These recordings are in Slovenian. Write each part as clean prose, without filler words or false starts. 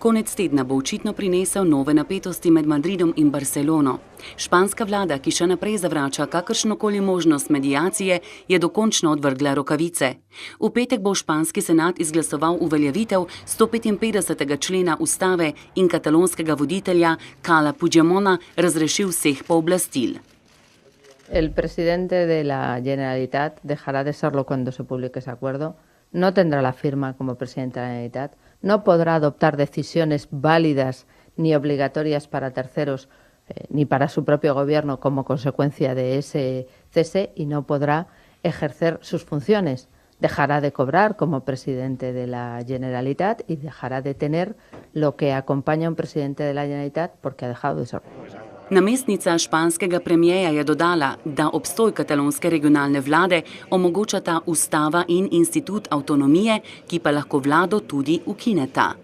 Konec tedna bo očitno prinesel nove napetosti med Madridom in Barcelono. Španska vlada, ki še naprej zavrača kakršnokoli možnost mediacije, je dokončno odvrgla rokavice. V petek bo španski senat izglasoval uveljavitev 155. člena ustave in katalonskega voditelja Carla Puigdemona razrešil vseh pooblastil. El presidente de la Generalitat dejará de serlo cuando se publique ese acuerdo. No tendrá la firma como presidente de la Generalitat. No podrá adoptar decisiones válidas ni obligatorias para terceros ni para su propio gobierno como consecuencia de ese cese y no podrá ejercer sus funciones. Dejará de cobrar como presidente de la Generalitat y dejará de tener lo que acompaña a un presidente de la Generalitat porque ha dejado de serlo. Namestnica španskega premijeja je dodala, da obstoj katalonske regionalne vlade omogočata ustava in institut avtonomije, ki pa lahko vlado tudi ukineta.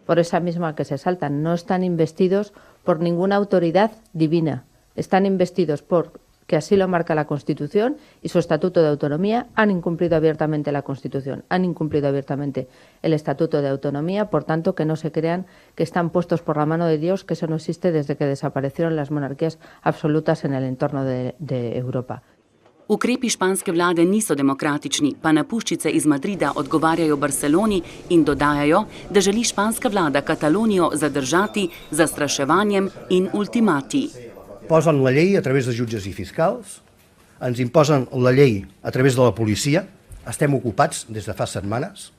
Por esa misma que se saltan, no están investidos por ninguna autoridad divina. Están investidos porque así lo marca la Constitución y su Estatuto de Autonomía. Han incumplido abiertamente la Constitución, han incumplido abiertamente el Estatuto de Autonomía, por tanto que no se crean que están puestos por la mano de Dios, que eso no existe desde que desaparecieron las monarquías absolutas en el entorno de Europa. Ukrepi španske vlade niso demokratični, pa napuščice iz Madrida odgovarjajo Barceloni in dodajajo, da želi španska vlada Katalonijo zadržati z zastraševanjem in ultimati. Posen la llei a través de jutges i fiscals, ens imposen la llei a través de la policia, estem ocupats des de fa setmanes,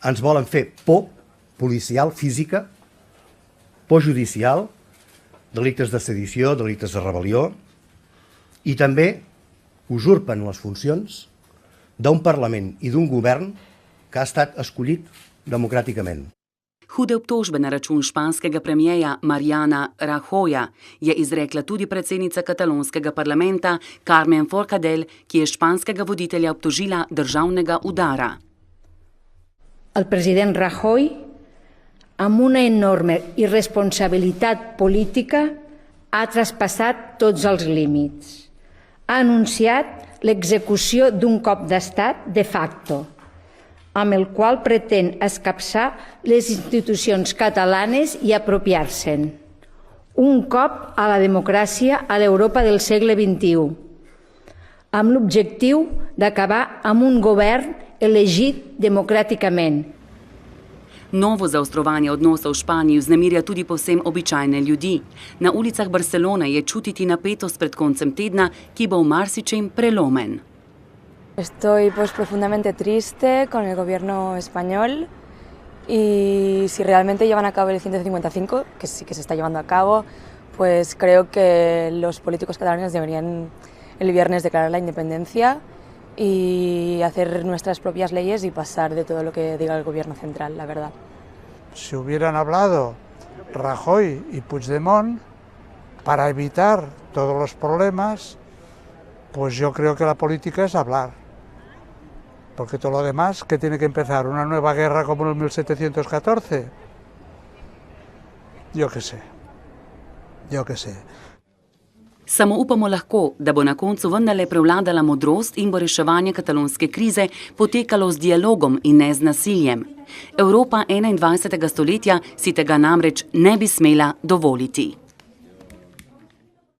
ens volen fer por policial, física, por judicial, delictes de sedició, delictes de rebel·lió, i també usurpen les funcions d'un Parlament i d'un govern que ha estat escollit democràticament. Hude obtožbe na račun španskega premijeja Mariana Rajoya je izrekla tudi predsednica katalonskega parlamenta Carmen Forcadell, ki je španskega voditelja obtožila državnega udara. El president Rajoy, amb una enorme irresponsabilitat política, ha traspassat tots els límits. Ha anunciat l'execució d'un cop d'estat de facto, amb el qual pretén escapçar les institucions catalanes i apropiar-se'n. Un cop a la democràcia a l'Europa del segle XXI, amb l'objectiu d'acabar amb un govern elegit democràticament. Novo zaostrovanje odnosov v Španiji vznemirja tudi povsem običajne ljudi. Na ulicah Barcelone je čutiti napetost pred koncem tedna, ki bo v marsičem prelomen. Estoy profundamente triste con el gobierno español y si realmente llevan a cabo el 155, que sí que se está llevando a cabo, pues creo que los políticos catalanes deberían el viernes declarar la independencia y hacer nuestras propias leyes y pasar de todo lo que diga el gobierno central, la verdad. Si hubieran hablado Rajoy y Puigdemont para evitar todos los problemas, pues yo creo que la política es hablar. Porque todo lo demás, ¿qué tiene que empezar? ¿Una nueva guerra como en el 1714? Yo qué sé. Samo upamo lahko, da bo na koncu vendarle prevladala modrost in bo reševanje katalonske krize potekalo z dialogom in ne z nasiljem. Evropa 21. stoletja si tega namreč ne bi smela dovoliti.